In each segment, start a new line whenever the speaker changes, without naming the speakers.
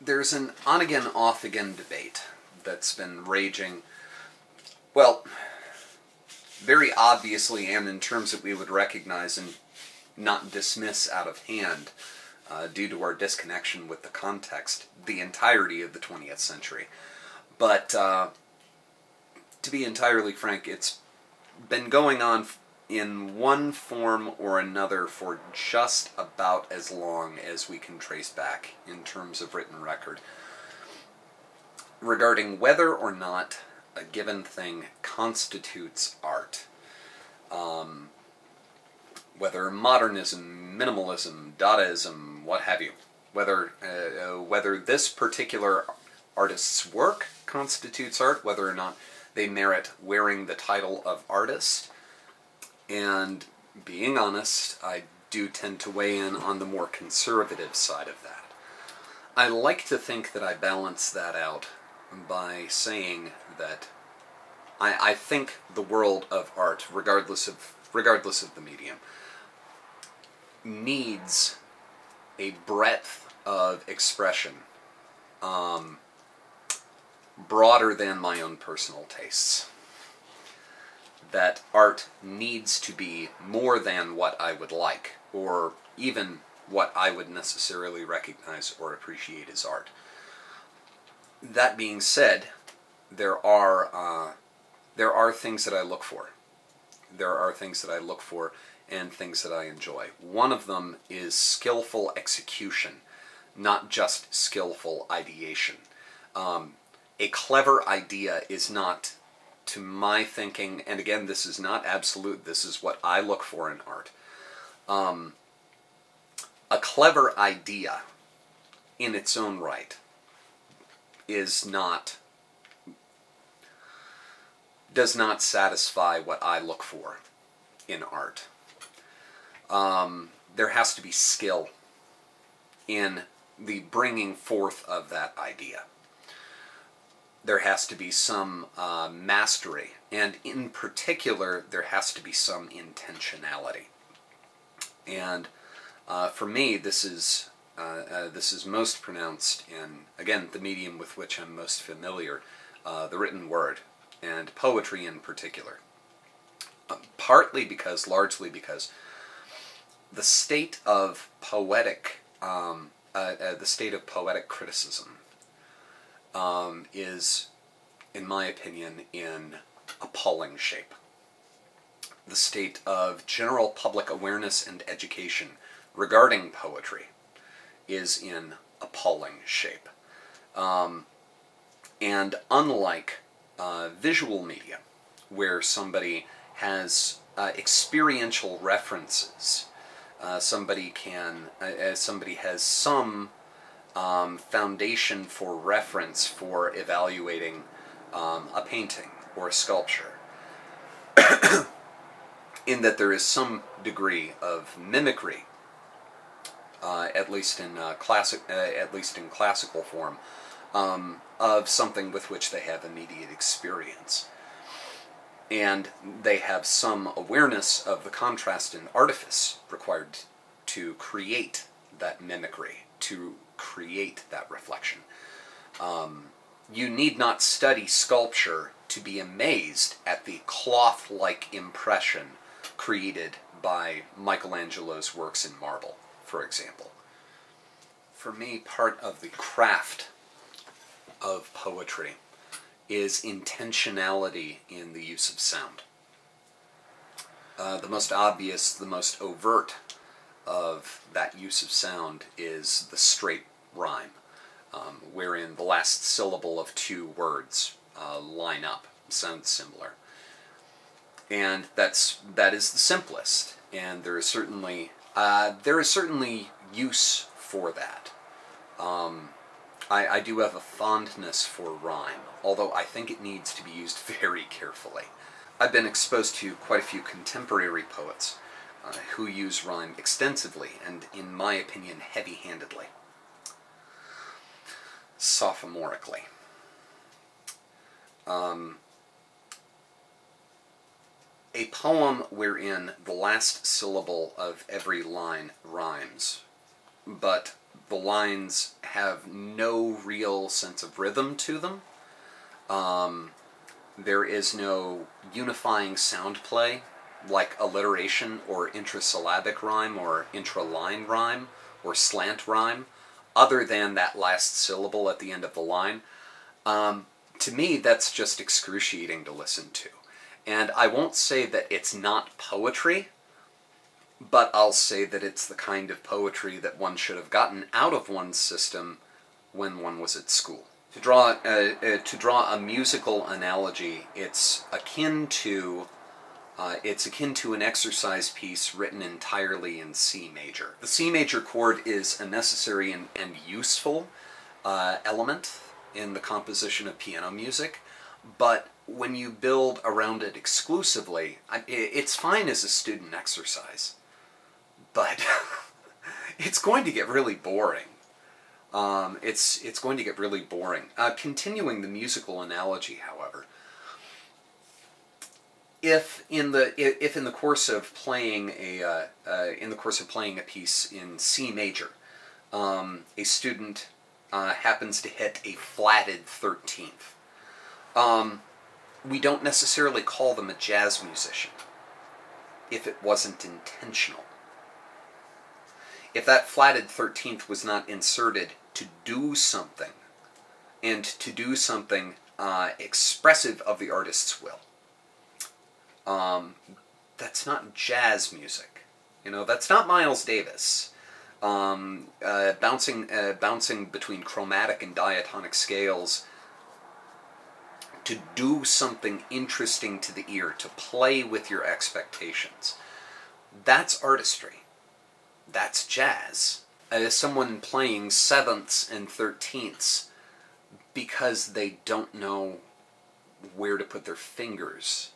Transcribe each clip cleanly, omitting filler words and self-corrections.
There's an on-again, off-again debate that's been raging, well, very obviously, and in terms that we would recognize and not dismiss out of hand due to our disconnection with the context, the entirety of the 20th century. But to be entirely frank, it's been going on in one form or another for just about as long as we can trace back in terms of written record, regarding whether or not a given thing constitutes art. Whether modernism, minimalism, Dadaism, what have you, whether this particular artist's work constitutes art, whether or not they merit wearing the title of artist. And being honest, I do tend to weigh in on the more conservative side of that. I like to think that I balance that out by saying that I think the world of art, regardless of the medium, needs a breadth of expression broader than my own personal tastes. That art needs to be more than what I would like, or even what I would necessarily recognize or appreciate as art. That being said, there are things that I look for. There are things that I look for and things that I enjoy. One of them is skillful execution, not just skillful ideation. A clever idea is not, to my thinking, and again, this is not absolute, this is what I look for in art. A clever idea, in its own right, does not satisfy what I look for in art. There has to be skill in the bringing forth of that idea. There has to be some mastery, and in particular, there has to be some intentionality. And for me, this is most pronounced in, again, the medium with which I'm most familiar, the written word, and poetry in particular. Largely because the state of poetic criticism is, in my opinion, in appalling shape. The state of general public awareness and education regarding poetry is in appalling shape. And unlike visual media, where somebody has experiential references, somebody has some foundation for reference for evaluating a painting or a sculpture, in that there is some degree of mimicry, at least in classical form, of something with which they have immediate experience. And they have some awareness of the contrast and artifice required to create that mimicry, to create that reflection. You need not study sculpture to be amazed at the cloth-like impression created by Michelangelo's works in marble, for example. For me, part of the craft of poetry is intentionality in the use of sound. The most obvious, the most overt of that use of sound is the straight rhyme, wherein the last syllable of two words line up, sound similar. And that is the simplest, and there is certainly use for that. I do have a fondness for rhyme, although I think it needs to be used very carefully. I've been exposed to quite a few contemporary poets who use rhyme extensively, and in my opinion, heavy-handedly. Sophomorically. A poem wherein the last syllable of every line rhymes but the lines have no real sense of rhythm to them. There is no unifying sound play, like alliteration or intrasyllabic rhyme or intraline rhyme or slant rhyme, other than that last syllable at the end of the line. To me, that's just excruciating to listen to. And I won't say that it's not poetry, but I'll say that it's the kind of poetry that one should have gotten out of one's system when one was at school. To draw a musical analogy, it's akin to an exercise piece written entirely in C major. The C major chord is a necessary and useful element in the composition of piano music, but when you build around it exclusively, it's fine as a student exercise, but it's going to get really boring. It's going to get really boring. Continuing the musical analogy, however, if in the course of playing a piece in C major, a student happens to hit a flatted 13th, we don't necessarily call them a jazz musician if it wasn't intentional. If that flatted 13th was not inserted to do something, and to do something expressive of the artist's will, that's not jazz music. You know, that's not Miles Davis. Bouncing between chromatic and diatonic scales to do something interesting to the ear, to play with your expectations. That's artistry. That's jazz. As someone playing sevenths and 13ths because they don't know where to put their fingers,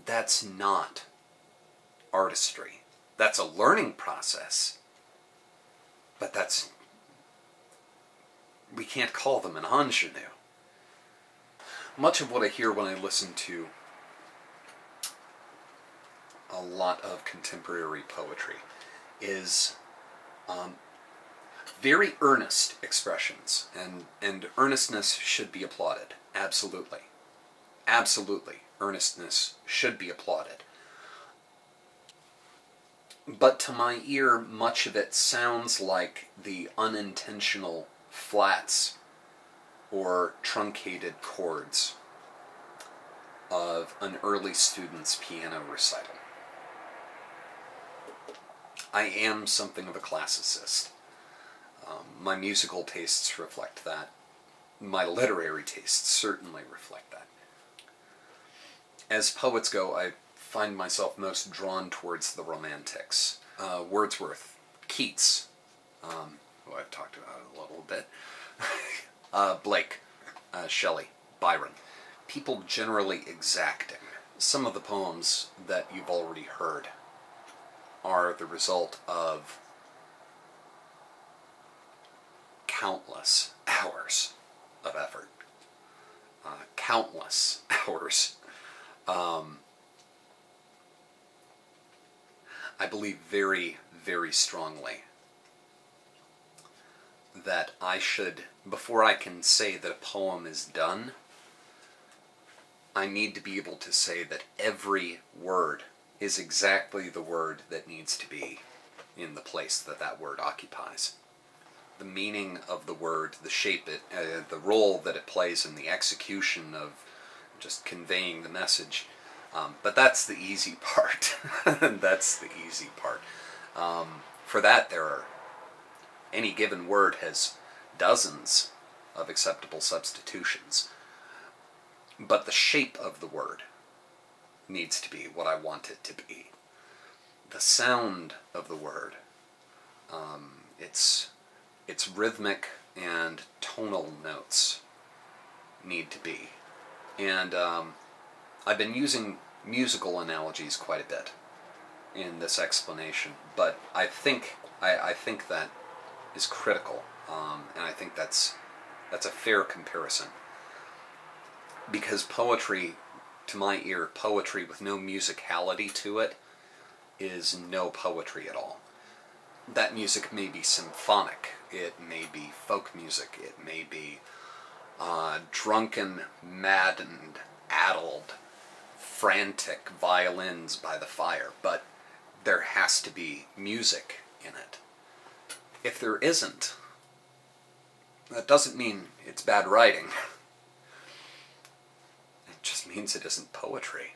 that's not artistry. That's a learning process, but we can't call them an ingenue. Much of what I hear when I listen to a lot of contemporary poetry is very earnest expressions, and earnestness should be applauded. Absolutely. Absolutely. Earnestness should be applauded. But to my ear, much of it sounds like the unintentional flats or truncated chords of an early student's piano recital. I am something of a classicist. My musical tastes reflect that. My literary tastes certainly reflect that. As poets go, I find myself most drawn towards the Romantics. Wordsworth, Keats, who I've talked about a little bit, Blake, Shelley, Byron. People generally exacting. Some of the poems that you've already heard are the result of countless hours of effort. Countless hours. I believe very, very strongly that I should, before I can say that a poem is done, I need to be able to say that every word is exactly the word that needs to be in the place that that word occupies. The meaning of the word, the shape the role that it plays in the execution of just conveying the message. But that's the easy part. That's the easy part. For that, any given word has dozens of acceptable substitutions. But the shape of the word needs to be what I want it to be. The sound of the word, its rhythmic and tonal notes need to be. And I've been using musical analogies quite a bit in this explanation, but I think that is critical, and I think that's a fair comparison. Because poetry, to my ear, poetry with no musicality to it is no poetry at all. That music may be symphonic, it may be folk music, it may be drunken, maddened, addled, frantic violins by the fire, but there has to be music in it. If there isn't, that doesn't mean it's bad writing. It just means it isn't poetry.